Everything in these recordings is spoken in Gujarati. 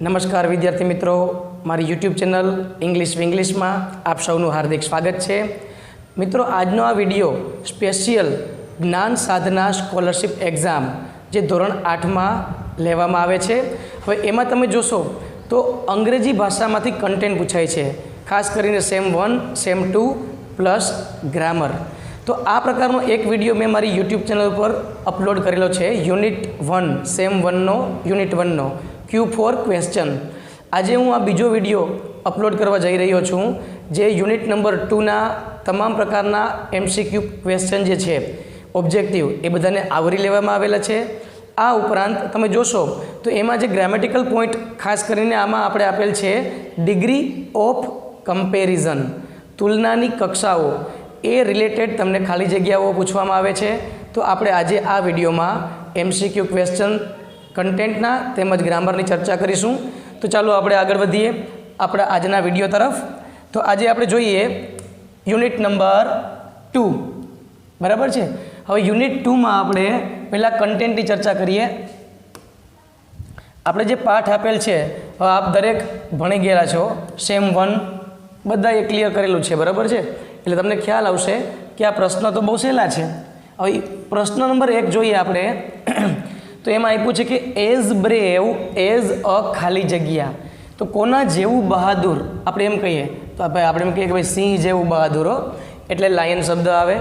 નમસ્કાર વિદ્યાર્થી મિત્રો, મારી યુટ્યુબ ચેનલ ઇંગ્લિશ વિંગ્લિશમાં આપ સૌનું હાર્દિક સ્વાગત છે. મિત્રો, આજનો આ વિડીયો સ્પેશિયલ જ્ઞાન સાધના સ્કોલરશિપ એક્ઝામ જે ધોરણ 8માં લેવામાં આવે છે. હવે એમાં તમે જોશો તો અંગ્રેજી ભાષામાંથી કન્ટેન્ટ પૂછાય છે, ખાસ કરીને સેમ 1, સેમ 2 પ્લસ ગ્રામર. તો આ પ્રકારનો એક વિડીયો મેં મારી યુટ્યુબ ચેનલ પર અપલોડ કરેલો છે, યુનિટ 1 સેમ 1નો યુનિટ 1નો Q4 ક્વેશ્ચન. આજે હું આ બીજો વિડીયો અપલોડ કરવા જઈ રહ્યો છું, જે યુનિટ નંબર 2ના તમામ પ્રકારના MCQ ક્વેશ્ચન જે છે ઓબ્જેક્ટિવ એ બધાને આવરી લેવામાં આવેલા છે. આ ઉપરાંત તમે જોશો તો એમાં જે ગ્રામેટિકલ પોઈન્ટ ખાસ કરીને આમાં આપણે આપેલ છે ડિગ્રી ઓફ કમ્પેરિઝન, તુલનાની કક્ષાઓ, એ રિલેટેડ તમને ખાલી જગ્યાઓ પૂછવામાં આવે છે. તો આપણે આજે આ વિડીયોમાં MCQ ક્વેશ્ચન કન્ટેન્ટના તેમજ ગ્રામરની ચર્ચા કરીશું. તો ચાલો આપણે આગળ વધીએ આપણા આજના વિડીયો તરફ. તો આજે આપણે જોઈએ યુનિટ નંબર 2, બરાબર છે. હવે યુનિટ 2માં આપણે પહેલાં કન્ટેન્ટની ચર્ચા કરીએ. આપણે જે પાઠ આપેલ છે, હવે આપ દરેક ભણી ગયેલા છો, સેમ 1 બધાએ ક્લિયર કરેલું છે, બરાબર છે. એટલે તમને ખ્યાલ આવશે કે આ પ્રશ્ન તો બહુ સહેલા છે. હવે પ્રશ્ન નંબર 1 જોઈએ આપણે. તો એમાં આપ્યું છે કે એઝ બ્રેવ એઝ અ ખાલી જગ્યા. તો કોના જેવું બહાદુર આપણે એમ કહીએ તો આપણે એમ કહીએ કે ભાઈ સિંહ જેવું બહાદુર, એટલે લાયન શબ્દ આવે.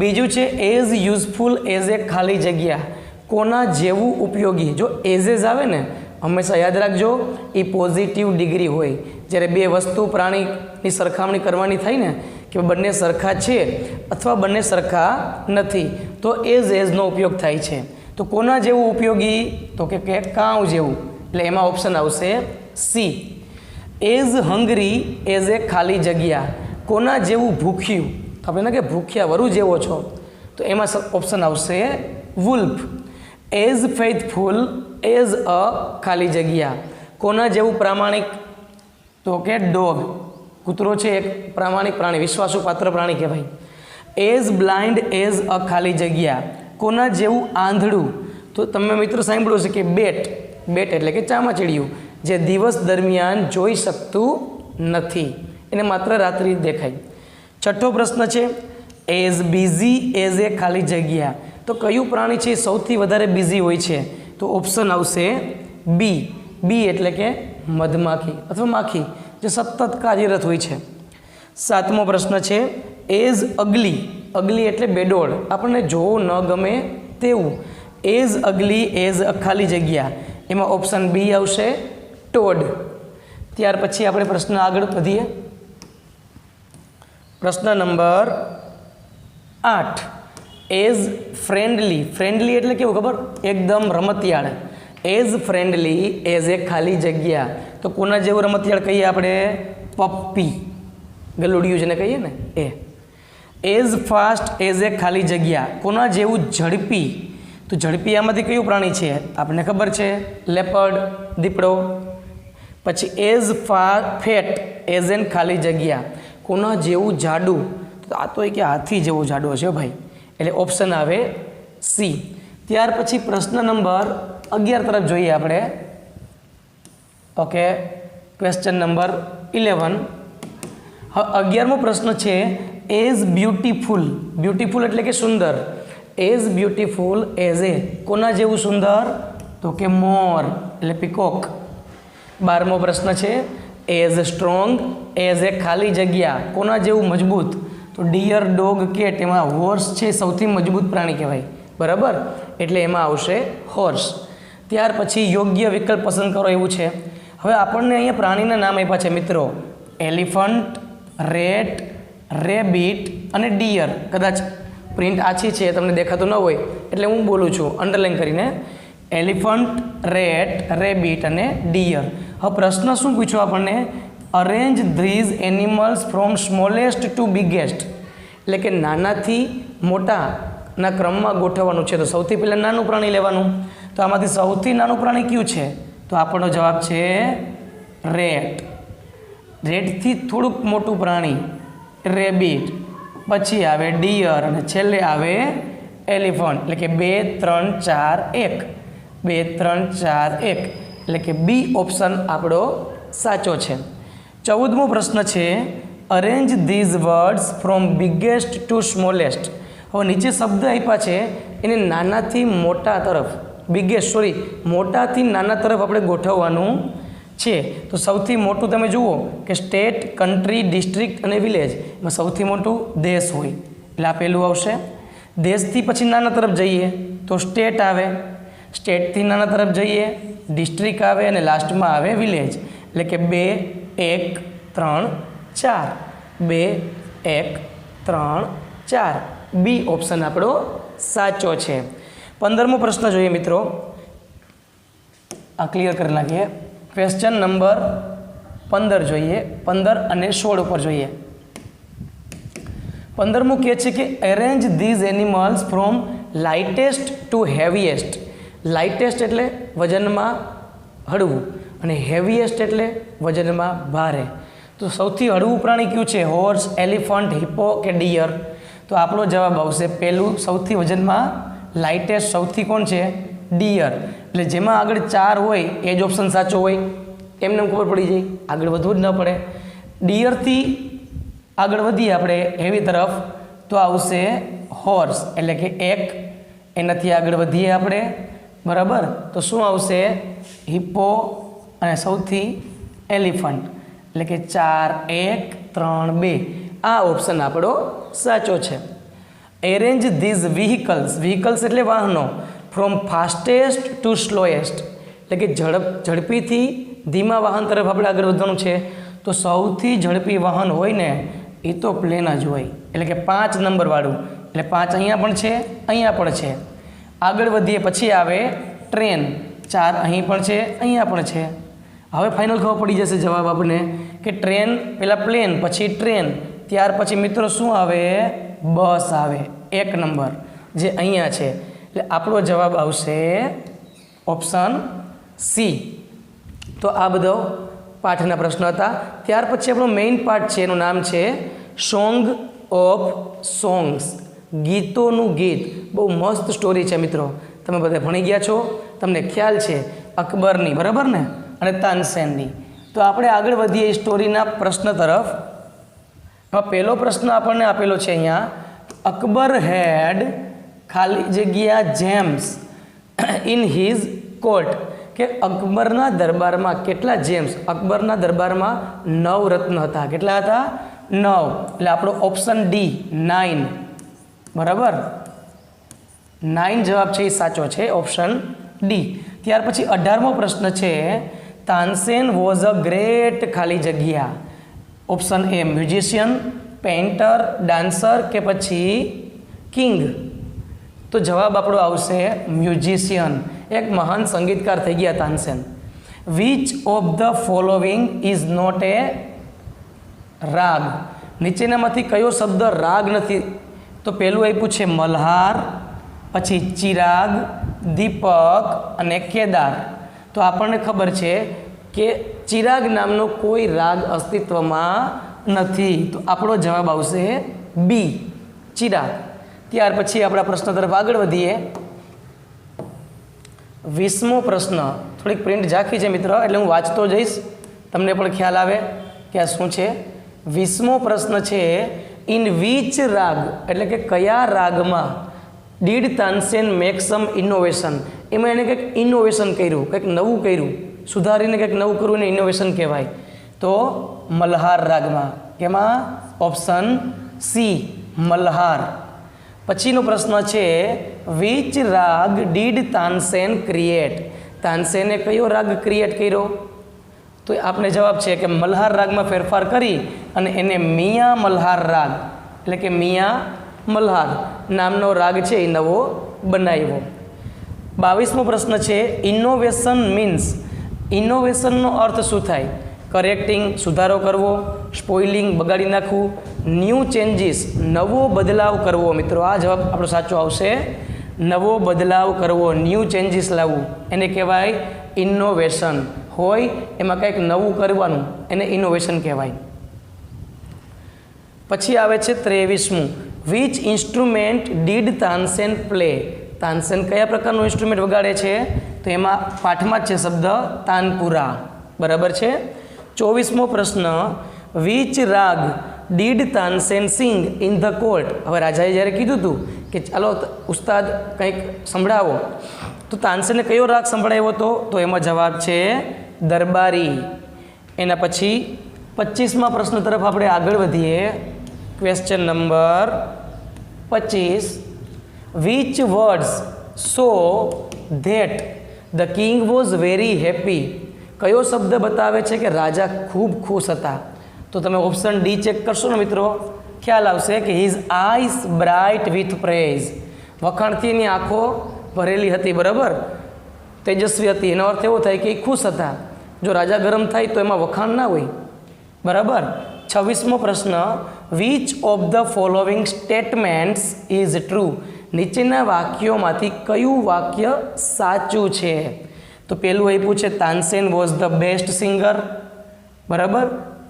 બીજું છે એઝ યુઝફુલ એઝ એ ખાલી જગ્યા, કોના જેવું ઉપયોગી. જો એઝ આવે ને, હંમેશા યાદ રાખજો એ પોઝિટિવ ડિગ્રી હોય. જ્યારે બે વસ્તુ પ્રાણીની સરખામણી કરવાની થાય ને કે બંને સરખા છે અથવા બંને સરખા નથી, તો એઝનો ઉપયોગ થાય છે. તો કોના જેવું ઉપયોગી, તો કે કાઉ જેવું, એટલે એમાં ઓપ્શન આવશે સી. એઝ હંગરી એઝ એ ખાલી જગ્યા, કોના જેવું ભૂખ્યું, તો આપણે કે ભૂખ્યા વરુ જેવો છો, તો એમાં ઓપ્શન આવશે wolf. As faithful as a ખાલી જગ્યા, કોના જેવું પ્રામાણિક, તો કે ડોગ, કૂતરો છે એક પ્રામાણિક પ્રાણી, વિશ્વાસુ પાત્ર પ્રાણી કહેવાય. એઝ બ્લાઇન્ડ એઝ અ ખાલી જગ્યા, કોના જેવું આંધળું, તો તમે મિત્રો સાંભળ્યું છે કે બેટ એટલે કે ચામાચીડિયું, જે દિવસ દરમિયાન જોઈ શકતું નથી, એને માત્ર રાત્રિ દેખાય. છઠ્ઠો પ્રશ્ન છે એઝ બિઝી એઝ એ ખાલી જગ્યા, તો કયું પ્રાણી છે સૌથી વધારે બિઝી હોય છે, તો ઓપ્શન આવશે બી એટલે કે મધમાખી અથવા માખી, જે સતત કાર્યરત હોય છે. સાતમો પ્રશ્ન છે એઝ અગલી એટલે બેડોળ, આપણને જોવું ન ગમે તેવું. એઝ અગલી એઝ ખાલી જગ્યા, એમાં ઓપ્શન બી આવશે ટોડ. ત્યાર પછી આપણે પ્રશ્ન આગળ વધીએ. પ્રશ્ન નંબર 8 એઝ ફ્રેન્ડલી એટલે કેવું ખબર, એકદમ રમતિયાળ. એઝ ફ્રેન્ડલી એઝ એ ખાલી જગ્યા, તો કોના જેવું રમતિયાળ કહીએ આપણે, પપ્પી, ગલુડિયું જેને કહીએ ને એ. એઝ ફાસ્ટ એઝ એ ખાલી જગ્યા, કોના જેવું ઝડપી, તો ઝડપી આમાંથી કયું પ્રાણી છે આપણને ખબર છે, લેપર્ડ, દીપડો. પછી એઝ ફેટ એઝ એન ખાલી જગ્યા, કોના જેવું જાડું, તો આ તો કે હાથી જેવો જાડો છે ભાઈ, એટલે ઓપ્શન આવે સી. ત્યાર પછી પ્રશ્ન નંબર 11 તરફ જોઈએ આપણે. Okay, question number 11. હવે 11મો પ્રશ્ન છે એઝ બ્યુટીફુલ એટલે કે સુંદર. એઝ બ્યુટીફુલ એઝ એ, કોના જેવું સુંદર, તો કે મોર એટલે પીકોક. 12મો પ્રશ્ન છે એઝ સ્ટ્રોંગ એઝ એ ખાલી જગ્યા, કોના જેવું મજબૂત, તો ડિયર, ડોગ, કેટ, એમાં હોર્સ છે સૌથી મજબૂત પ્રાણી કહેવાય, બરાબર, એટલે એમાં આવશે હોર્સ. ત્યાર પછી યોગ્ય વિકલ્પ પસંદ કરો એવું છે. હવે આપણને અહીંયા પ્રાણીના નામ આપ્યા છે મિત્રો, એલિફન્ટ, રેટ, રેબિટ અને ડિયર. કદાચ પ્રિન્ટ આછી છે, તમને દેખાતું ન હોય એટલે હું બોલું છું અંડરલાઈન કરીને, એલિફન્ટ, રેટ, રેબિટ અને ડિયર. હવે પ્રશ્ન શું પૂછ્યો આપણને, arrange these animals from smallest to biggest, એટલે કે નાનાથી મોટાના ક્રમમાં ગોઠવવાનું છે. તો સૌથી પહેલાં નાનું પ્રાણી લેવાનું, તો આમાંથી સૌથી નાનું પ્રાણી કયું છે, તો આપણો જવાબ છે રેટ. રેટથી થોડુંક મોટું પ્રાણી રેબિટ, પછી આવે ડિયર અને છેલ્લે આવે એલિફન્ટ, એટલે કે 2 3 4 1. એટલે કે બી ઓપ્શન આપણો સાચો છે. 14મો પ્રશ્ન છે arrange these words from biggest to smallest. હવે નીચે શબ્દ આપ્યા છે એને નાનાથી મોટા તરફ મોટાથી નાના તરફ આપણે ગોઠવવાનું છે. તો સૌથી મોટું તમે જુઓ કે સ્ટેટ, કન્ટ્રી, ડિસ્ટ્રિક્ટ અને વિલેજ. એમાં સૌથી મોટું દેશ હોય એટલે આ પહેલું આવશે. દેશથી પછી નાના તરફ જઈએ તો સ્ટેટ આવે, સ્ટેટથી નાના તરફ જઈએ ડિસ્ટ્રિક્ટ આવે અને લાસ્ટમાં આવે વિલેજ. એટલે કે 2, 1, 3, 4. 2, 1, 3, 4. બી ઓપ્શન આપણો સાચો છે. 15મો પ્રશ્ન જોઈએ મિત્રો. આ ક્લિયર કરી નાખીએ. ક્વેશ્ચન નંબર 15 જોઈએ. 15 અને 16 ઉપર જોઈએ. 15મું કહે છે કે arrange these animals from lightest to heaviest. Lightest એટલે વજનમાં હળવું અને હેવીએસ્ટ એટલે વજનમાં ભારે. તો સૌથી હળવું પ્રાણી કયું છે? હોર્સ, એલિફન્ટ, હિપ્પો કે ડિયર? તો આપણો જવાબ આવશે પહેલું સૌથી વજનમાં લાઇટેસ્ટ સૌથી કોણ છે? ડિયર. એટલે જેમાં આગળ 4 હોય એ જ ઓપ્શન સાચો હોય એમને ખબર પડી જાય, આગળ વધવું જ ન પડે. ડિયરથી આગળ વધીએ આપણે હેવી તરફ તો આવશે હોર્સ એટલે કે 1. એનાથી આગળ વધીએ આપણે બરાબર તો શું આવશે? હિપ્પો અને સૌથી એલિફન્ટ એટલે કે 4, 1, 3, 2. આ ઓપ્શન આપણો સાચો છે. એરેન્જ ધીઝ વ્હીકલ્સ એટલે વાહનો ફ્રોમ ફાસ્ટેસ્ટ ટુ સ્લોએસ્ટ એટલે કે ઝડપીથી ધીમા વાહન તરફ આપણે આગળ વધવાનું છે. તો સૌથી ઝડપી વાહન હોય ને એ તો પ્લેન જ હોય એટલે કે 5 નંબરવાળું. એટલે 5 અહીંયા પણ છે, અહીંયા પણ છે. આગળ વધીએ પછી આવે ટ્રેન. 4 અહીં પણ છે, અહીંયા પણ છે. હવે ફાઇનલ ખબર પડી જશે જવાબ આપણને કે ટ્રેન પહેલાં પ્લેન પછી ટ્રેન ત્યાર પછી મિત્રો શું આવે? બસ આવે 1 નંબર જે અહીંયા છે. એટલે આપણો જવાબ આવશે ઓપ્શન સી. તો આ બધો પાઠના પ્રશ્નો હતા. ત્યાર પછી આપણો મેઇન પાર્ટ છે એનું નામ છે સોંગ ઓફ સોંગ્સ. ગીતોનું ગીત. બહુ મસ્ત સ્ટોરી છે મિત્રો. તમે બધા ભણી ગયા છો, તમને ખ્યાલ છે અકબરની બરાબર ને અને તાનસેનની. તો આપણે આગળ વધીએ સ્ટોરીના પ્રશ્ન તરફ. પહેલો પ્રશ્ન આપણને આપેલો છે અહીંયા અકબર હેડ ખાલી જગ્યા જેમ્સ ઇન હિઝ કોર્ટ. કે અકબરના દરબારમાં કેટલા જેમ્સ? અકબરના દરબારમાં 9 રત્ન હતા. કેટલા હતા? 9. એટલે આપણો ઓપ્શન ડી 9 બરાબર. 9 જવાબ છે એ સાચો છે ઓપ્શન ડી. ત્યાર પછી 18મો પ્રશ્ન છે તાનસેન વોઝ અ ગ્રેટ ખાલી જગ્યા. Option A musician, painter, dancer કે પછી કિંગ? તો જવાબ આપણો આવશે મ્યુઝિશિયન. એક મહાન સંગીતકાર થઈ ગયા Tansen. Which of the following is not a raga? નીચેનામાંથી કયો શબ્દ રાગ નથી? તો પહેલું આપ્યું છે મલ્હાર, પછી ચિરાગ, દીપક અને કેદાર. તો આપણને ખબર છે કે ચિરાગ નામનો કોઈ રાગ અસ્તિત્વમાં નથી. તો આપણો જવાબ આવશે બી ચિરાગ. ત્યાર પછી આપણા પ્રશ્ન તરફ આગળ વધીએ. 20મો પ્રશ્ન થોડીક પ્રિન્ટ ઝાંખી છે મિત્ર એટલે હું વાંચતો જઈશ તમને પણ ખ્યાલ આવે કે આ શું છે. 20મો પ્રશ્ન છે ઇન વિચ રાગ એટલે કે કયા રાગમાં did Tansen make some innovation? એમાં એને કંઈક ઇનોવેશન કર્યું, કંઈક નવું કર્યું, સુધારીને કંઈક નવું કરવું એને ઇનોવેશન કહેવાય. તો મલ્હાર રાગમાં. કેમાં? Option C Malhar. પછીનો પ્રશ્ન છે which raga did Tansen create? તાનસેને કયો રાગ ક્રિએટ કર્યો? તો આપણે જવાબ છે કે મલ્હાર રાગમાં ફેરફાર કરી અને એને મિયા મલ્હાર રાગ એટલે કે મિયા મલ્હાર નામનો રાગ છે એ નવો બનાવ્યો. 22મો પ્રશ્ન છે ઇનોવેશન મીન્સ? ઇનોવેશનનો અર્થ શું થાય? કરેક્ટિંગ સુધારો કરવો, સ્પોઇલિંગ બગાડી નાખવું, ન્યૂ ચેન્જીસ નવો બદલાવ કરવો. મિત્રો આ જવાબ આપણો સાચો આવશે નવો બદલાવ કરવો, ન્યૂ ચેન્જીસ લાવવું એને કહેવાય ઇનોવેશન. હોય એમાં કંઈક નવું કરવાનું એને ઇનોવેશન કહેવાય. પછી આવે છે 23મું which instrument did Tansen play? Tansen કયા પ્રકારનું ઇન્સ્ટ્રુમેન્ટ વગાડે છે? તો તો એમાં પાઠમાં જ છે શબ્દ તાનપુરા, બરાબર છે. 24મો પ્રશ્ન, which raga did Tansen sing in the court. હવે રાજાએ જ્યારે કીધું હતું કે ચાલો ઉસ્તાદ કંઈક સંભળાવો, તો તાનસેને કયો રાગ સંભળાવ્યો હતો? તો એમાં જવાબ છે દરબારી. એના પછી 25મા પ્રશ્ન તરફ આપણે આગળ વધીએ. Question number 25, which words so that the king was very happy. કયો શબ્દ બતાવે છે કે રાજા ખૂબ ખુશ હતા? તો તમે ઓપ્શન ડી ચેક કરશો ને મિત્રો, ખ્યાલ આવશે કે his eyes bright with praise. વખાણથી એની આંખો ભરેલી હતી, બરાબર, તેજસ્વી હતી. એનો અર્થ એવો થાય કે એ ખુશ હતા. જો રાજા ગરમ થાય તો એમાં વખાણ ના હોય, બરાબર. 26મો પ્રશ્ન, which of the following statements is true. નીચેના વાક્યોમાંથી કયું વાક્ય સાચું છે? તો પેલું આપ્યું છે Tansen was the best singer, બરાબર.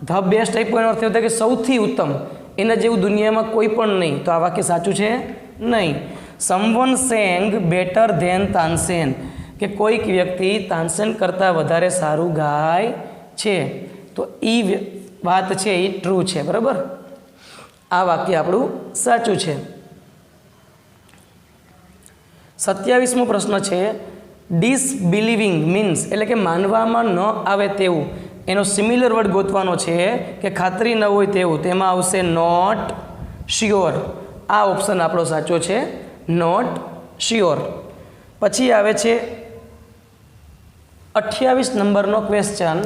ધ બેસ્ટ આપ્યો એનો અર્થ એવો થાય કે સૌથી ઉત્તમ, એના જેવું દુનિયામાં કોઈ પણ નહીં. તો આ વાક્ય સાચું છે નહીં. Someone sang better than Tansen, કે કોઈક વ્યક્તિ તાનસેન કરતાં વધારે સારું ગાય છે. તો એ વાત છે એ ટ્રુ છે, બરાબર. આ વાક્ય આપણું સાચું છે. 27મો પ્રશ્ન છે, ડિસબિલીવિંગ મીન્સ એટલે કે માનવામાં ન આવે તેવું. એનો સિમિલર વર્ડ ગોતવાનો છે કે ખાતરી ન હોય તેવું. તેમાં આવશે નોટ શ્યોર. આ ઓપ્શન આપણો સાચો છે, નોટ શ્યોર. પછી આવે છે 28 નંબરનો ક્વેશ્ચન.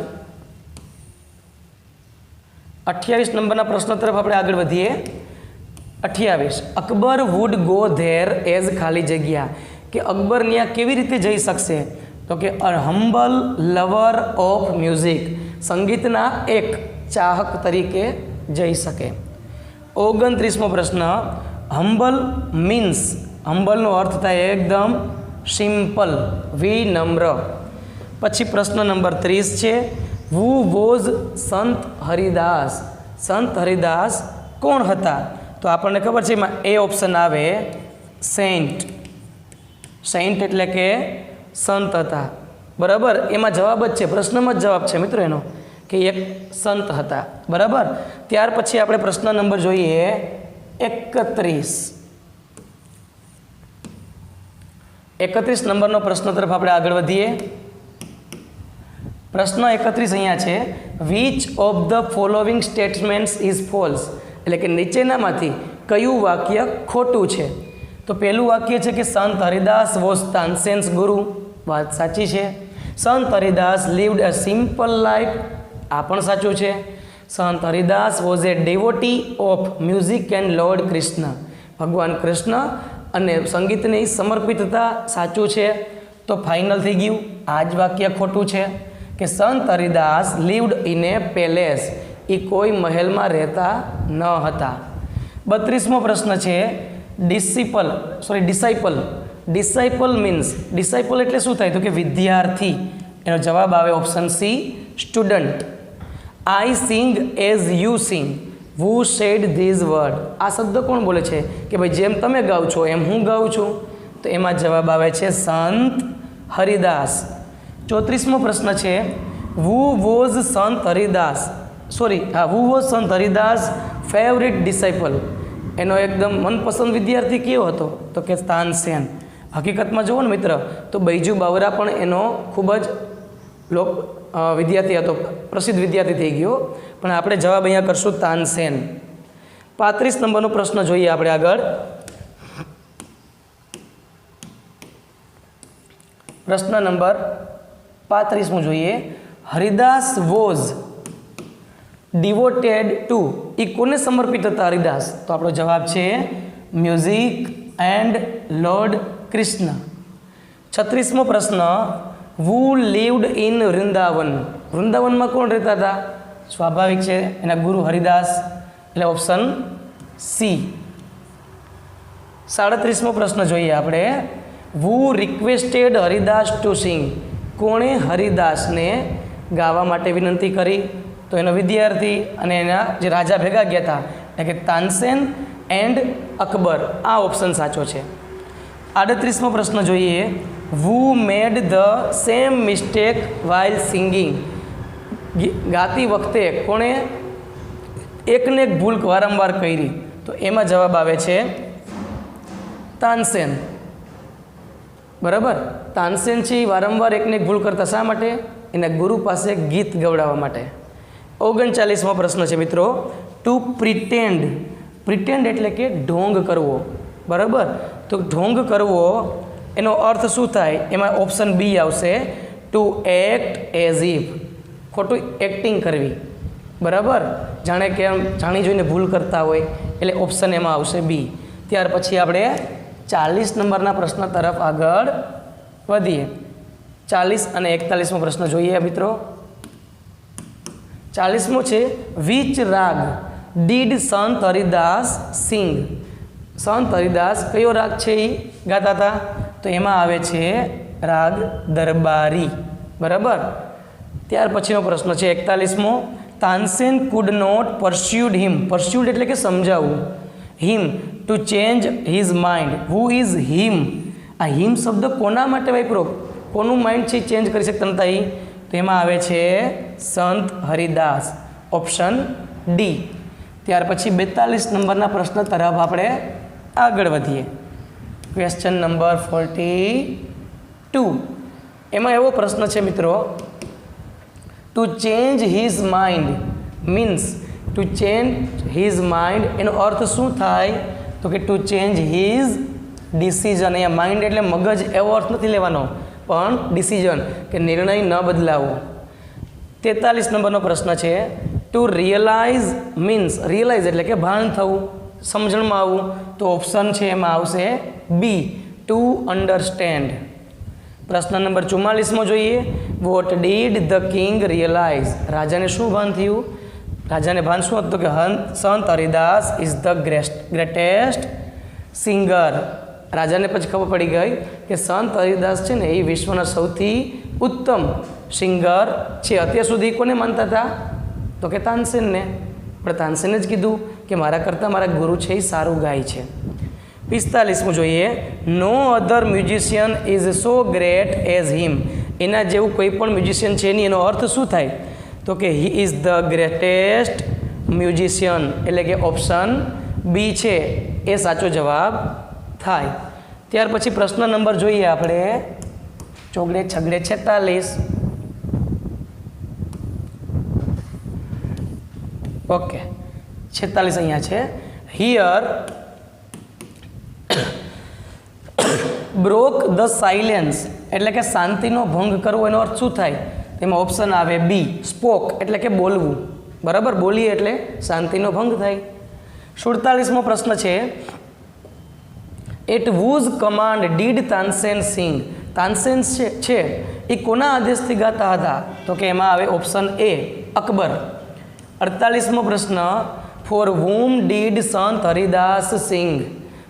28 નંબરના પ્રશ્ન તરફ આપણે આગળ વધીએ. 28, Akbar would go there as ખાલી જગ્યા, કે અકબર ત્યાં કેવી રીતે જઈ શકશે? તો કે અ હમ્બલ લવર ઓફ મ્યુઝિક, સંગીતના એક ચાહક તરીકે જઈ શકે. 29મો પ્રશ્ન, હમ્બલ મીન્સ, હમ્બલનો અર્થ થાય એકદમ સિમ્પલ, વિનમ્ર. પછી પ્રશ્ન નંબર 30 છે, હુ વોઝ સંત હરિદાસ. સંત હરિદાસ કોણ હતા? તો આપણને ખબર છે એમાં એ ઓપ્શન આવે સેન્ટ. સેન્ટ એટલે કે સંત હતા, બરાબર. એમાં જવાબ જ છે, પ્રશ્નમાં જ જવાબ છે મિત્રો એનો, કે એક સંત હતા, બરાબર. ત્યાર પછી આપણે પ્રશ્ન નંબર જોઈએ 31. 31 નંબરનો પ્રશ્ન તરફ આપણે આગળ વધીએ. પ્રશ્ન 31 અહીંયા છે, which of the following statements is false. એટલે કે નીચેનામાંથી કયું વાક્ય ખોટું છે? તો પહેલું વાક્ય છે કે સંત હરિદાસ વોઝ તાનસેન્સ ગુરુ. વાત સાચી છે. સંત હરિદાસ લીવડ અ સિમ્પલ લાઈફ. આ પણ સાચું છે. સંત Haridas was A devotee of music and Lord Krishna. ભગવાન કૃષ્ણ અને સંગીતને સમર્પિત હતા. સાચું છે. તો ફાઇનલ થઈ ગયું. આ જ વાક્ય ખોટું છે કે Sant Haridas lived in a palace. એ કોઈ મહેલમાં રહેતા ન હતા. 32મો પ્રશ્ન છે, ડિસાઇપલ. ડિસાઇપલ મીન્સ, ડિસાઇપલ એટલે શું થાય? તો કે વિદ્યાર્થી. એનો જવાબ આવે option C, student. I sing as you sing. Who said these word. આ શબ્દ કોણ બોલે છે? કે ભાઈ જેમ તમે ગાઓ છો એમ હું ગાઉં છું. તો એમાં જવાબ આવે છે સંત હરિદાસ. 34મો પ્રશ્ન છે, હુ વોઝ સંત હરિદાસ ફેવરિટ ડિસાઇપલ. એનો એકદમ મનપસંદ વિદ્યાર્થી કયો હતો? તો કે તાનસેન. હકીકતમાં જુઓ ને મિત્ર, તો બૈજુ બાવરા પણ એનો ખૂબ જ વિદ્યાર્થી હતો, પ્રસિદ્ધ વિદ્યાર્થી થઈ ગયો. પણ આપણે જવાબ અહીંયા કરશું તાનસેન. 35 નંબરનો પ્રશ્ન જોઈએ આપણે આગળ. પ્રશ્ન નંબર 35 જોઈએ. Haridas was devoted to. એ કોને સમર્પિત હતા હરિદાસ? તો આપણો જવાબ છે મ્યુઝિક એન્ડ લોર્ડ કૃષ્ણ. 36મો પ્રશ્ન, હુ લીવડ ઇન વૃંદાવન. વૃંદાવનમાં કોણ રહેતા હતા? સ્વાભાવિક છે, એના ગુરુ હરિદાસ, એટલે ઓપ્શન સી. 37મો પ્રશ્ન જોઈએ આપણે. હુ રિક્વેસ્ટેડ હરિદાસ ટુ સિંગ. કોણે હરિદાસને ગાવા માટે વિનંતી કરી? તો એનો વિદ્યાર્થી અને એના જે રાજા ભેગા ગયા હતા, એટલે કે તાનસેન એન્ડ અકબર. આ ઓપ્શન સાચો છે. 38મો પ્રશ્ન જોઈએ. who made the same mistake while singing. ગાતી વખતે કોણે એકને એક ભૂલ વારંવાર કરી? તો એમાં જવાબ આવે છે તાનસેન. બરાબર, તાનસેન છે એ વારંવાર એકને એક ભૂલ કરતા શા માટે? એના ગુરુ પાસે ગીત ગવડાવવા માટે. 39મો પ્રશ્ન છે મિત્રો, ટુ પ્રિટેન્ડ. પ્રિટેન્ડ એટલે કે ઢોંગ કરવો. બરાબર, તો ઢોંગ કરવો એનો અર્થ શું થાય? એમાં ઓપ્શન બી આવશે, ટુ એક્ટ એઝ ઇફ. ખોટું એક્ટિંગ કરવી. બરાબર, જાણે કે જાણી જોઈને ભૂલ કરતા હોય, એટલે ઓપ્શન એમાં આવશે બી. ત્યાર પછી આપણે 40 નંબરના પ્રશ્ન તરફ આગળ વધીએ. 40 અને 41મો પ્રશ્ન જોઈએ મિત્રો. 40મો છે, વિચ રાગ ડીડ સંત હરિદાસ સિંગ. સંત હરિદાસ કયો રાગ છે એ ગાતા હતા? તો એમાં આવે છે રાગ દરબારી. બરાબર, ત્યાર પછીનો પ્રશ્ન છે 41મો, Tansen could not persuaded him. Persuaded એટલે કે સમજાવવું. Him to change his mind. Who is him? આ હિમ શબ્દ કોના માટે વાપરો? કોનું માઇન્ડ છે ચેન્જ કરી શકતા નતા? તો એમાં આવે છે સંત હરિદાસ. Option D. ત્યાર પછી 42 નંબરના પ્રશ્ન તરફ આપણે આગળ વધીએ. Question number 42. એમાં એવો પ્રશ્ન છે મિત્રો, two change his mind means, two change his mind એનો અર્થ શું થાય? તો કે ટુ ચેન્જ હિઝ ડિસિઝન. અહીંયા માઇન્ડ એટલે મગજ એવો અર્થ નથી લેવાનો, પણ ડિસિઝન કે નિર્ણય ન બદલાવો. 43 નંબરનો પ્રશ્ન છે, ટુ રિયલાઇઝ મીન્સ, રિયલાઇઝ એટલે કે ભાન થવું, સમજણમાં આવવું. તો ઓપ્શન છે એમાં આવશે બી, ટુ અન્ડરસ્ટેન્ડ. પ્રશ્ન નંબર 44મો જોઈએ, what did the king realise. રાજાને શું ભાન થયું? રાજાને ભાન શું હતું? કે Sant Haridas is the greatest singer. રાજાને પછી ખબર પડી ગઈ કે સંત હરિદાસ છે ને એ વિશ્વના સૌથી ઉત્તમ સિંગર છે. અત્યાર સુધી કોને માનતા હતા? તો કે તાનસેનને. પણ તાનસેને જ કીધું કે મારા કરતાં મારા ગુરુ છે એ સારું ગાય છે. 45મું જોઈએ, no other musician is so great as him. એના જેવું કોઈ પણ મ્યુઝિશિયન છે નહીં. એનો અર્થ શું થાય? તો કે he is the greatest musician. એટલે કે ઓપ્શન બી છે એ સાચો જવાબ થાય. ત્યાર પછી પ્રશ્ન નંબર જોઈએ આપણે, ચોગડે છગડે 46. ઓકે, 46 અહીંયા છે. હિયર બ્રોક ધ સાયલેન્સ એટલે કે શાંતિનો ભંગ કરવો. એનો અર્થ શું થાય? તેમાં ઓપ્શન આવે બી, સ્પોક એટલે કે બોલવું. બરાબર, બોલીએ એટલે શાંતિનો ભંગ થાય. 47મો પ્રશ્ન છે, at whose command did Tansen sing. Tansen છે એ કોના આદેશથી ગાતા હતા? તો કે એમાં આવે ઓપ્શન એ, અકબર. 48મો પ્રશ્ન, ફોર whom did સંત હરિદાસ સિંગ.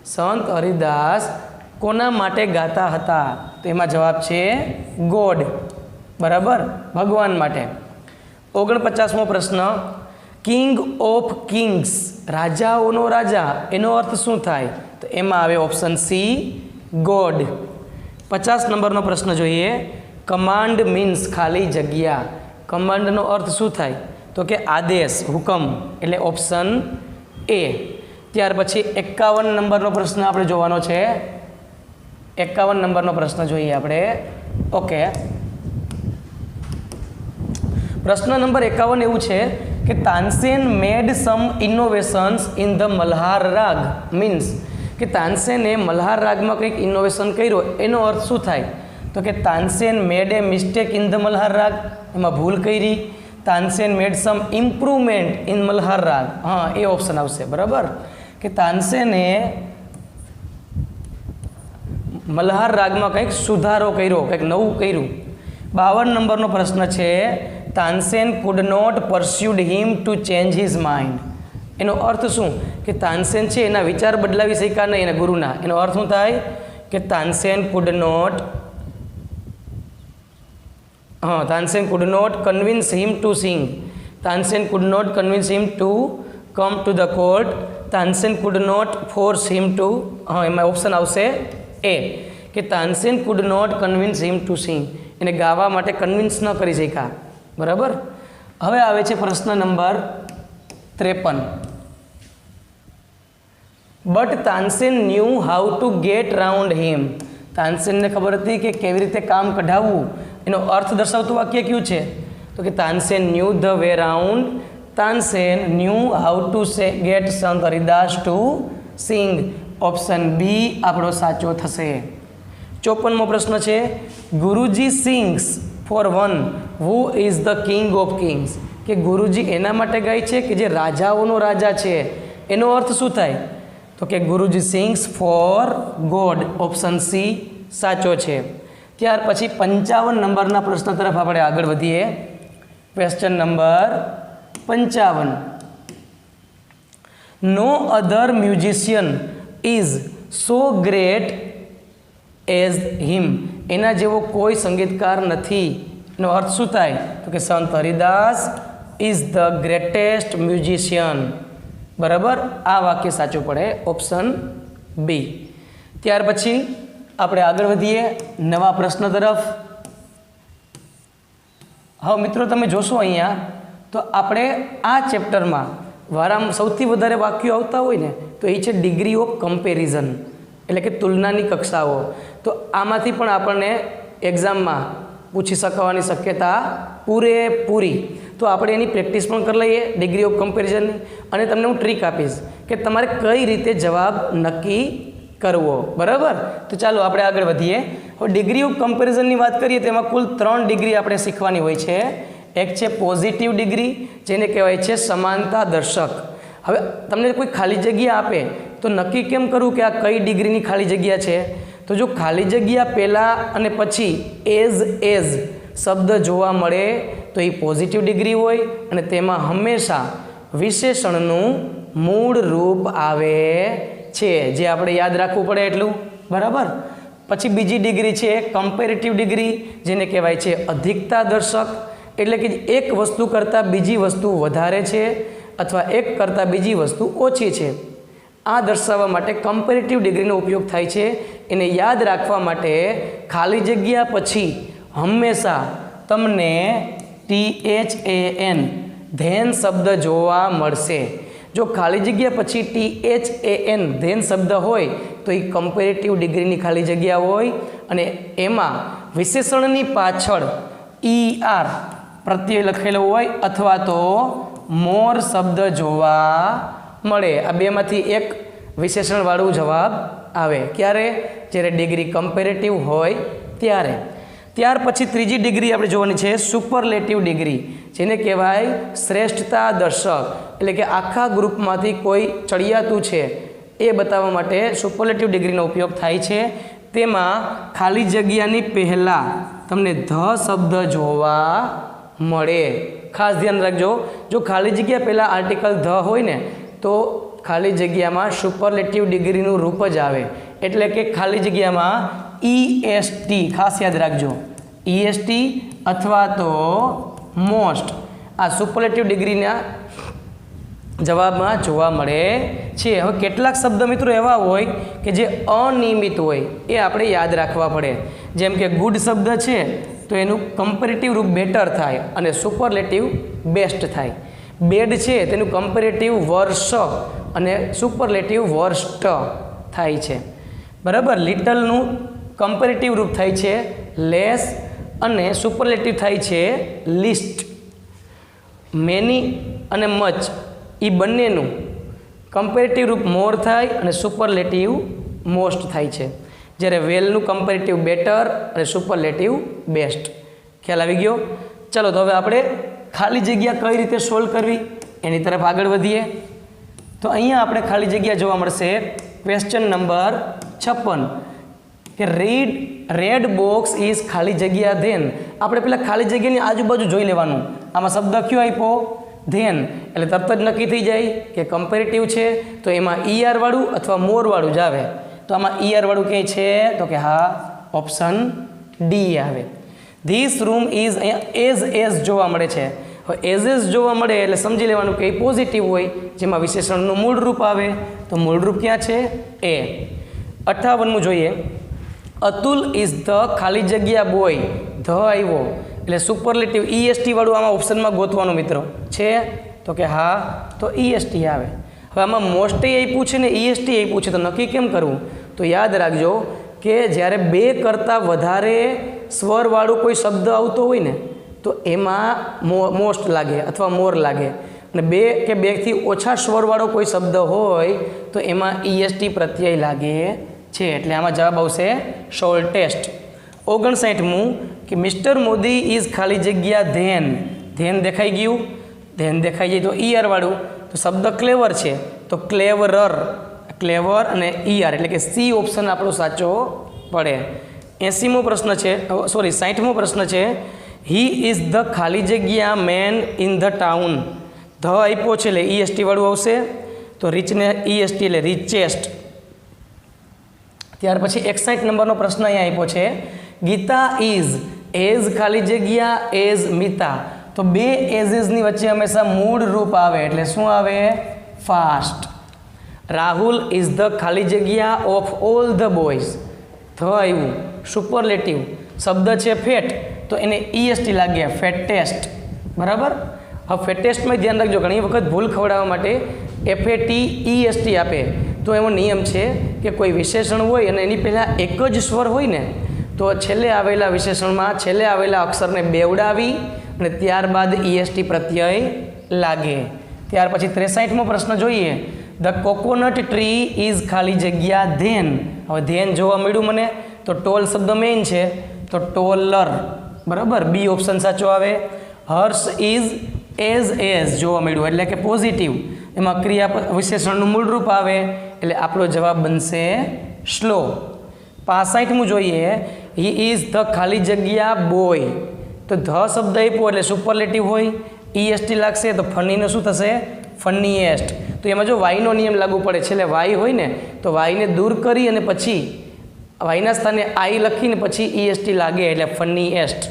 સંત હરિદાસ કોના માટે ગાતા હતા? તો એમાં જવાબ છે ગોડ. બરાબર, ભગવાન માટે. 49મો પ્રશ્ન, કિંગ ઓફ કિંગ્સ. રાજાઓનો રાજા એનો અર્થ શું થાય? તો એમાં આવે ઓપ્શન સી, ગોડ. 50 નંબરનો પ્રશ્ન જોઈએ, કમાન્ડ મીન્સ ખાલી જગ્યા. કમાન્ડનો અર્થ શું થાય? તો કે આદેશ, હુકમ. એટલે ઓપ્શન એ. ત્યાર પછી 51 નંબરનો પ્રશ્ન આપણે જોવાનો છે. 51 નંબરનો પ્રશ્ન જોઈએ આપણે. ઓકે, પ્રશ્ન નંબર 51 એવું છે કે તાનસેન મેડ સમ ઇનોવેશન્સ ઇન ધ મલ્હાર રાગ. મીન્સ કે તાનસેને મલ્હાર રાગમાં કંઈક ઇનોવેશન કર્યો. એનો અર્થ શું થાય? તો કે તાનસેન મેડ એ મિસ્ટેક ઇન ધ મલ્હાર રાગ. એમાં ભૂલ કરી. તાનસેન મેડ સમ ઇમ્પ્રુવમેન્ટ ઇન મલ્હાર રાગ. હા, એ ઓપ્શન આવશે. બરાબર, કે તાનસેને મલ્હાર રાગમાં કંઈક સુધારો કર્યો, કંઈક નવું કર્યું. 52 નંબરનો પ્રશ્ન છે, Tansen could not persuaded him to change his mind. એનો અર્થ શું? કે તાનસેન છે એના વિચાર બદલાવી શક્યા નહીં એના ગુરુના. એનો અર્થ શું થાય? કે Tansen could not convince him to sing. Tansen could not convince him to come to the court. Tansen could not force him to. એમાં ઓપ્શન આવશે એ. કે Tansen could not convince him to sing, એને ગાવા માટે કન્વિન્સ ન કરી શક્યા. બરાબર. હવે આવે છે પ્રશ્ન નંબર 53. But Tansen knew how to get round him. તાનસેનને ખબર હતી કે કેવી રીતે કામ કઢાવવું. એનો અર્થ દર્શાવતું વાક્ય કયું છે? તો કે Tansen knew the way round. Tansen knew how to get Sant Haridas to sing. Option B આપણો સાચો થશે. 54મો પ્રશ્ન છે, Guruji sings for one who is the king of kings. કે ગુરુજી એના માટે ગાય છે કે જે રાજાઓનો રાજા છે. એનો અર્થ શું થાય? તો કે Guruji sings for God. Option C સાચો છે. ત્યાર પછી 55 નંબરના પ્રશ્ન તરફ આપણે આગળ વધીએ. Question number 55. No other musician is so great as him. એના જેવો કોઈ સંગીતકાર નથી. એનો અર્થ શું થાય? તો કે Sant Haridas is the greatest musician. બરાબર. આ વાક્ય સાચું પડે. Option B. ત્યાર પછી આપણે આગળ વધીએ નવા પ્રશ્ન તરફ. હવે મિત્રો તમે જોશો અહીંયા તો આપણે આ ચેપ્ટરમાં વારામાં સૌથી વધારે વાક્યો આવતા હોય ને તો એ છે ડિગ્રી ઓફ કમ્પેરિઝન, એટલે કે તુલનાની કક્ષાઓ. તો આમાંથી પણ આપણને એક્ઝામમાં પૂછી શકવાની શક્યતા પૂરેપૂરી. તો આપણે એની પ્રેક્ટિસ પણ કરી લઈએ ડિગ્રી ઓફ કમ્પેરિઝનની. અને તમને હું ટ્રીક આપીશ કે તમારે કઈ રીતે જવાબ નક્કી કરવો. બરાબર. તો ચાલો આપણે આગળ વધીએ. હવે ડિગ્રી ઓફ કમ્પેરિઝનની વાત કરીએ તો એમાં કુલ 3 ડિગ્રી આપણે શીખવાની હોય છે. એક છે પોઝિટિવ ડિગ્રી, જેને કહેવાય છે સમાનતા દર્શક. હવે તમને કોઈ ખાલી જગ્યા આપે તો નક્કી કેમ કરવું કે આ કઈ ડિગ્રીની ખાલી જગ્યા છે? તો જો ખાલી જગ્યા પહેલાં અને પછી એઝ શબ્દ જોવા મળે તો એ પોઝિટિવ ડિગ્રી હોય અને તેમાં હંમેશા વિશેષણનું મૂળ રૂપ આવે છે, જે આપણે યાદ રાખવું પડે એટલું. બરાબર. પછી બીજી ડિગ્રી છે કમ્પેરેટિવ ડિગ્રી, જેને કહેવાય છે અધિકતા દર્શક. એટલે કે એક વસ્તુ કરતાં બીજી વસ્તુ વધારે છે અથવા એક કરતાં બીજી વસ્તુ ઓછી છે. આ દર્શાવવા માટે કમ્પેરેટિવ ડિગ્રીનો ઉપયોગ થાય છે. એને યાદ રાખવા માટે ખાલી જગ્યા પછી હંમેશા તમને THAN ધેન શબ્દ જોવા મળશે. જો ખાલી જગ્યા પછી THAN ધેન શબ્દ હોય તો એ કમ્પેરેટિવ ડિગ્રીની ખાલી જગ્યા હોય અને એમાં વિશેષણની પાછળ ER પ્રત્યય લખેલો હોય અથવા તો મોર શબ્દ જોવા મળે. આ બેમાંથી એક વિશેષણવાળું જવાબ આવે. ક્યારે? જ્યારે ડિગ્રી કમ્પેરેટિવ હોય ત્યારે. ત્યાર પછી ત્રીજી ડિગ્રી આપણે જોવાની છે સુપરલેટિવ ડિગ્રી, જેને કહેવાય શ્રેષ્ઠતા દર્શક. એટલે કે આખા ગ્રુપમાંથી કોઈ ચડિયાતું છે એ બતાવવા માટે સુપરલેટિવ ડિગ્રીનો ઉપયોગ થાય છે. તેમાં ખાલી જગ્યાની પહેલાં તમને ધ શબ્દ જોવા મળે. ખાસ ધ્યાન રાખજો, જો ખાલી જગ્યા પહેલાં આર્ટિકલ ધ હોય ને તો ખાલી જગ્યામાં સુપરલેટિવ ડિગ્રીનું રૂપ જ આવે. એટલે કે ખાલી જગ્યામાં EST ખાસ યાદ રાખજો, EST અથવા તો મોસ્ટ આ સુપરલેટિવ ડિગ્રીના જવાબમાં જોવા મળે છે. હવે કેટલાક શબ્દ મિત્રો એવા હોય કે જે અનિયમિત હોય, એ આપણે યાદ રાખવા પડે. જેમ કે ગુડ શબ્દ છે તો એનું કમ્પેરેટિવ રૂપ બેટર થાય અને સુપરલેટિવ બેસ્ટ થાય. બેડ છે તેનું કમ્પેરેટિવ વર્સ અને સુપરલેટિવ વર્સ્ટ થાય છે. બરાબર. લિટલનું કમ્પેરેટિવ રૂપ થાય છે લેસ અને સુપરલેટિવ થાય છે લિસ્ટ. મેની અને મચ એ બંનેનું કમ્પેરેટિવ રૂપ મોર થાય અને સુપરલેટિવ મોસ્ટ થાય છે. જ્યારે વેલનું કમ્પેરેટિવ બેટર અને સુપરલેટિવ બેસ્ટ. ખ્યાલ આવી ગયો? ચાલો તો હવે આપણે ખાલી જગ્યા કઈ રીતે સોલ્વ કરવી એની તરફ આગળ વધીએ. તો અહીંયા આપણે ખાલી જગ્યા જોવા મળશે. ક્વેશ્ચન નંબર 56 કે રેડ બોક્સ ઇઝ ખાલી જગ્યા ધેન. આપણે પેલા ખાલી જગ્યાની આજુબાજુ જોઈ લેવાનું. આમાં શબ્દ કયો આપ્યો? ધેન. એટલે તરત જ નક્કી થઈ જાય કે કમ્પેરેટિવ છે તો એમાં ER વાળું અથવા મોર વાળું જ આવે. તો આમાં ER વાળું ક્યાંય છે? તો કે હા, ઓપ્શન ડી આવે. ધીસ રૂમ ઇઝ, અહીંયા એઝ જોવા મળે છે. હવે એઝ જોવા મળે એટલે સમજી લેવાનું કે એ પોઝિટિવ હોય, જેમાં વિશેષણનું મૂળ રૂપ આવે. તો મૂળ રૂપ ક્યાં છે? એ. 58મું જોઈએ. અતુલ ઇઝ ધ ખાલી જગ્યા બોય, ધ આવ્યો એટલે સુપરલેટિવ EST વાળું આમાં ઓપ્શનમાં ગોતવાનું મિત્રો છે તો કે હા, તો EST આવે. હવે આમાં મોસ્ટ આપ્યું છે ને EST આપ્યું છે, તો નક્કી કેમ કરવું? તો યાદ રાખજો કે જ્યારે 2 કરતાં વધારે સ્વરવાળું કોઈ શબ્દ આવતો હોય ને તો એમાં મોસ્ટ લાગે અથવા મોર લાગે, અને 2 કે 2થી ઓછા સ્વરવાળો કોઈ શબ્દ હોય તો એમાં EST પ્રત્યય લાગે છે. એટલે આમાં જવાબ આવશે શોર્ટેસ્ટ. 59મું કે મિસ્ટર મોદી ઇઝ ખાલી જગ્યા ધેન, ધેન દેખાઈ ગયું, ધેન દેખાઈ જાય તો ER વાળું, તો શબ્દ ક્લેવર છે તો ક્લેવરર, ક્લેવર અને ER એટલે કે C ઓપ્શન આપણો સાચો પડે. 80મો પ્રશ્ન છે, સોરી 60મો પ્રશ્ન છે, હી ઇઝ ધ ખાલી જગ્યા man in the town, the આપ્યો છે એટલે EST વાળું આવશે, તો રીચને EST એટલે રીચેસ્ટ. ત્યાર પછી 61 નંબરનો પ્રશ્ન અહીંયા આપ્યો છે, ગીતા ઇઝ એઝ ખાલી જગ્યા એઝ મિતા, તો 2 એઝની વચ્ચે હંમેશા મૂળ રૂપ આવે એટલે શું આવે? ફાસ્ટ. રાહુલ ઇઝ ધ ખાલી જગ્યા of all the boys, the આવ્યું સુપરલેટિવ, શબ્દ છે ફેટ તો એને EST લાગે ફેટેસ્ટ, બરાબર. હવે ફેટેસ્ટમાં ધ્યાન રાખજો, ઘણી વખત ભૂલ ખવડાવવા માટે FATEST આપે, તો એવો નિયમ છે કે કોઈ વિશેષણ હોય અને એની પહેલાં એક જ સ્વર હોય ને તો છેલ્લે આવેલા વિશેષણમાં છેલ્લે આવેલા અક્ષરને બેવડાવી અને ત્યારબાદ EST પ્રત્યય લાગે. ત્યાર પછી 63મો પ્રશ્ન જોઈએ, ધ કોકોનટ ટ્રી ઇઝ ખાલી જગ્યા ધેન, હવે ધેન જોવા મળ્યું મને તો ટોલ શબ્દ મેઇન છે તો ટોલર, બરાબર, B ઓપ્શન સાચો આવે. હર્ષ ઇઝ એઝ જોવા મળ્યું એટલે કે પોઝિટિવ, એમાં ક્રિયા વિશેષણનું મૂળરૂપ આવે એટલે આપણો જવાબ બનશે સ્લો. 65મું જોઈએ, હી ઇઝ ધ ખાલી જગ્યા બોય, તો ધ શબ્દ આપ્યો એટલે સુપરલેટિવ હોય, EST લાગશે તો ફનીનો શું થશે? ફનીએસ્ટ. તો એમાં જો વાયનો નિયમ લાગુ પડે, છેલ્લે વાય હોય ને તો વાયને દૂર કરી અને પછી વાયના સ્થાને આઈ લખીને પછી EST લાગે એટલે ફનીએસ્ટ.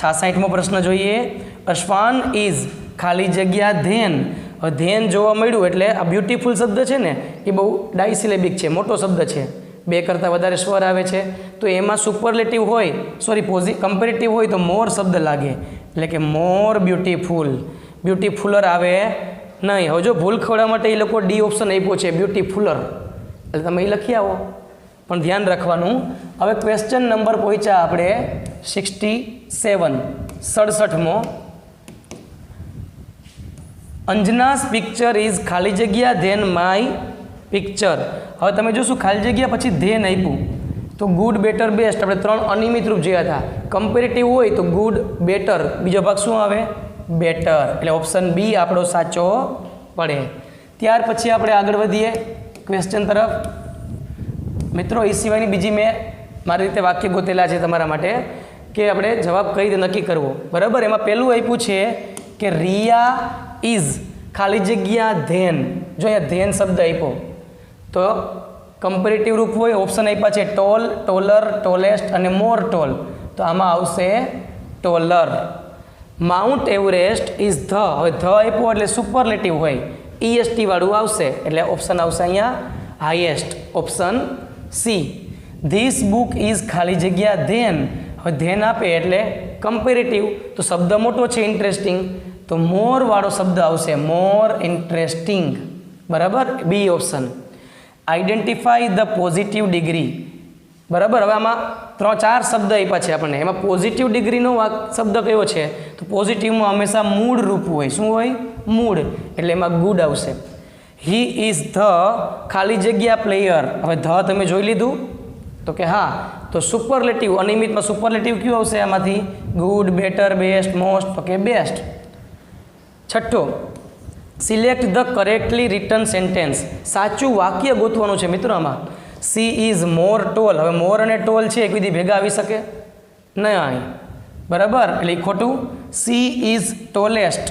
66મો પ્રશ્ન જોઈએ, અશ્વાન ઇઝ ખાલી જગ્યા ધેન, હવે ધેન જોવા મળ્યું એટલે આ બ્યુટીફુલ શબ્દ છે ને એ બહુ ડાયસિલેબિક છે, મોટો શબ્દ છે, 2 કરતાં વધારે સ્વર આવે છે, તો એમાં સુપરલેટિવ હોય, સોરી કમ્પેરેટિવ હોય તો મોર શબ્દ લાગે એટલે કે મોર બ્યુટીફુલ, બ્યુટીફુલર આવે નહીં. હવે જો ભૂલ ખવડાવવા માટે એ લોકો D ઓપ્શન આપ્યો છે બ્યુટીફુલર, એટલે તમે એ લખી આવો, પણ ધ્યાન રાખવાનું. હવે ક્વેશ્ચન નંબર પહોંચ્યા આપણે 67મો, અંજનાસ પિક્ચર ઇઝ ખાલી જગ્યા ધેન માય પિક્ચર. હવે તમે જોશું ખાલી જગ્યા પછી ધેન આપ્યું તો ગુડ બેટર બેસ્ટ, આપણે 3 અનિયમિત રૂપ જોયા હતા. કમ્પેરેટિવ હોય તો ગુડ બેટર, બીજો ભાગ શું આવે? બેટર, એટલે ઓપ્શન B આપણો સાચો પડે. ત્યાર પછી આપણે આગળ વધીએ ક્વેશ્ચન તરફ. મિત્રો એ સિવાયની બીજી મેં મારી રીતે વાક્ય ગોતેલા છે તમારા માટે કે આપણે જવાબ કઈ રીતે નક્કી કરવો, બરાબર. એમાં પહેલું આપ્યું છે કે રિયા ઇઝ ખાલી જગ્યા ધેન, જો અહીંયા ધેન શબ્દ આપ્યો તો કમ્પેરેટિવ રૂપ હોય, ઓપ્શન આપ્યા છે ટોલ, ટોલર, ટોલેસ્ટ અને મોર ટોલ, તો આમાં આવશે taller. Mount Everest is the, હવે ધ આપ્યો એટલે સુપરલેટિવ હોય, EST વાળું આવશે એટલે ઓપ્શન આવશે અહીંયા highest, option C. This book is ખાલી જગ્યા ધેન, હવે ધેન આપે એટલે કમ્પેરેટિવ, તો શબ્દ મોટો છે ઇન્ટરેસ્ટિંગ, તો મોર વાળો શબ્દ આવશે મોર ઇન્ટરેસ્ટિંગ, બરાબર, B option. Identify the positive degree, બરાબર. હવે આમાં 3-4 શબ્દ આપ્યા છે આપણને, એમાં પોઝિટિવ ડિગ્રીનો શબ્દ કયો છે તો પોઝિટિવમાં હંમેશા મૂળ રૂપ હોય, શું હોય? મૂળ, એટલે એમાં ગુડ આવશે. હી ઇઝ ધ ખાલી જગ્યા પ્લેયર, હવે ધ તમે જોઈ લીધું તો કે હા, તો સુપરલેટિવ, અનિયમિતમાં સુપરલેટિવ કયું આવશે આમાંથી? ગુડ, બેટર, બેસ્ટ, મોસ્ટ, તો કે best. 6, select the correctly return sentence, સાચું વાક્ય ગોતવાનું છે મિત્રો. આમાં સી ઇઝ મોર ટોલ, હવે મોર અને ટોલ છે એક વિધિ ભેગા આવી શકે નહીં, બરાબર, એટલે એ ખોટું. સી ઇઝ ટોલેસ્ટ,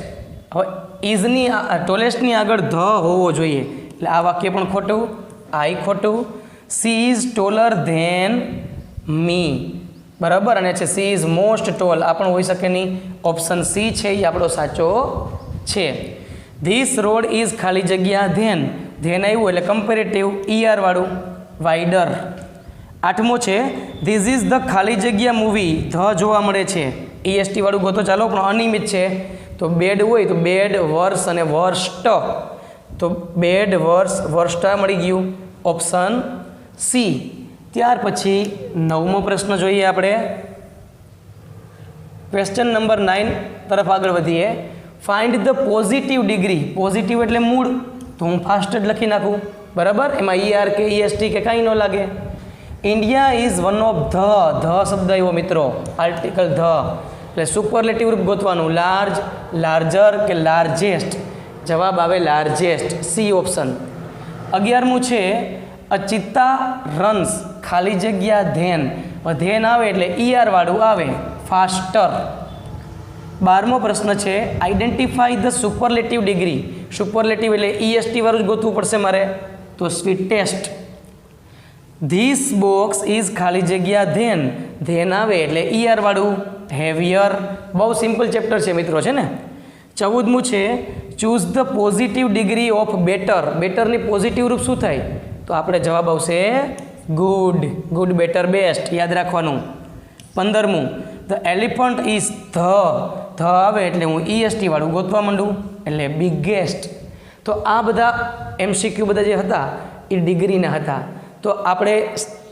હવે ઇઝની ટોલેસ્ટની આગળ ધ હોવો જોઈએ એટલે આ વાક્ય પણ ખોટું, આ ખોટું. સી ઇઝ ટોલર ધેન મી, બરાબર, અને છે સી ઇઝ મોસ્ટ ટોલ, આ પણ હોઈ શકે નહીં, ઓપ્શન C છે એ આપણો સાચો છે. ધીસ રોડ ઇઝ ખાલી જગ્યા ધેન, ધેન આવ્યું એટલે કમ્પેરેટિવ, ER વાળું, વાઇડર. 8મો છે ધીસ ઇઝ ધ ખાલી જગ્યા મૂવી ધ જોવા મળે છે EST વાળું ગોતો ચાલો પણ અનિયમિત છે તો બેડ હોય તો બેડ વર્સ અને વર્સ્ટ તો બેડ વર્સ વર્સ્ટ મળી ગયું ઓપ્શન સી. ત્યાર પછી 9મો પ્રશ્ન જોઈએ આપણે ક્વેશ્ચન નંબર 9 તરફ આગળ વધીએ. Find the positive degree positive એટલે મૂળ તો હું ફાસ્ટ જ લખી નાખું બરાબર એમાં ER કે EST કે કાંઈ ન લાગે. India is one of the શબ્દ આવ્યો મિત્રો આર્ટિકલ ધ એટલે સુપરલેટિવ રૂપ ગોતવાનું લાર્જ લાર્જર કે લાર્જેસ્ટ જવાબ આવે લાર્જેસ્ટ સી ઓપ્શન. 11મું છે અ ચિત્તા રન્સ ખાલી જગ્યા ધેન ધેન આવે એટલે ER વાળું આવે ફાસ્ટર. 12મો પ્રશ્ન છે identify the superlative degree superlative એટલે EST વાળું જ ગોતવું પડશે મારે તો સ્વીટેસ્ટ. ધીસ બોક્સ ઇઝ ખાલી જગ્યા ધેન આવે એટલે ER વાળું હેવિયર. બહુ સિમ્પલ ચેપ્ટર છે મિત્રો છે ને. 14મું છે choose the positive degree of better બેટરની પોઝિટિવ રૂપ શું થાય તો આપણે જવાબ આવશે ગુડ બેટર બેસ્ટ યાદ રાખવાનું. 15મું ધ એલિફન્ટ ઇઝ ધ આવે એટલે હું EST વાળું ગોતવા માંડું એટલે બિગેસ્ટ. તો આ બધા MCQ બધા જે હતા એ ડિગ્રીના હતા. તો આપણે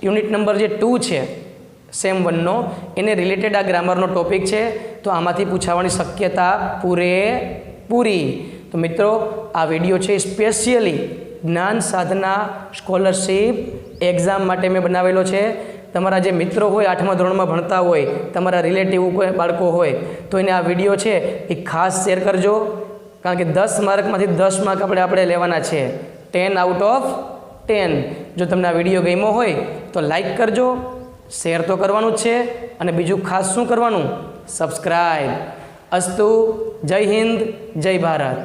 યુનિટ નંબર જે 2 છે સેમ 1નો એને રિલેટેડ આ ગ્રામરનો ટોપિક છે તો આમાંથી પૂછાવાની શક્યતા પૂરી. તો મિત્રો આ વિડીયો છે સ્પેશિયલી જ્ઞાન સાધના સ્કોલરશીપ એક્ઝામ માટે મેં બનાવેલો છે. તમારા જે મિત્રો હોય 8મા ધોરણમાં ભણતા હોય તમારા રિલેટિવ કોઈ બાળકો હોય તો એને આ વિડીયો છે એ ખાસ શેર કરજો કારણ કે 10 માર્કમાંથી 10 માર્ક આપણે લેવાના છે 10 આઉટ ઓફ 10. જો તમને આ વિડીયો ગમ્યો હોય તો લાઈક કરજો શેર તો કરવાનું જ છે અને બીજું ખાસ શું કરવાનું સબસ્ક્રાઈબ. અસ્તુ. જય હિન્દ જય ભારત.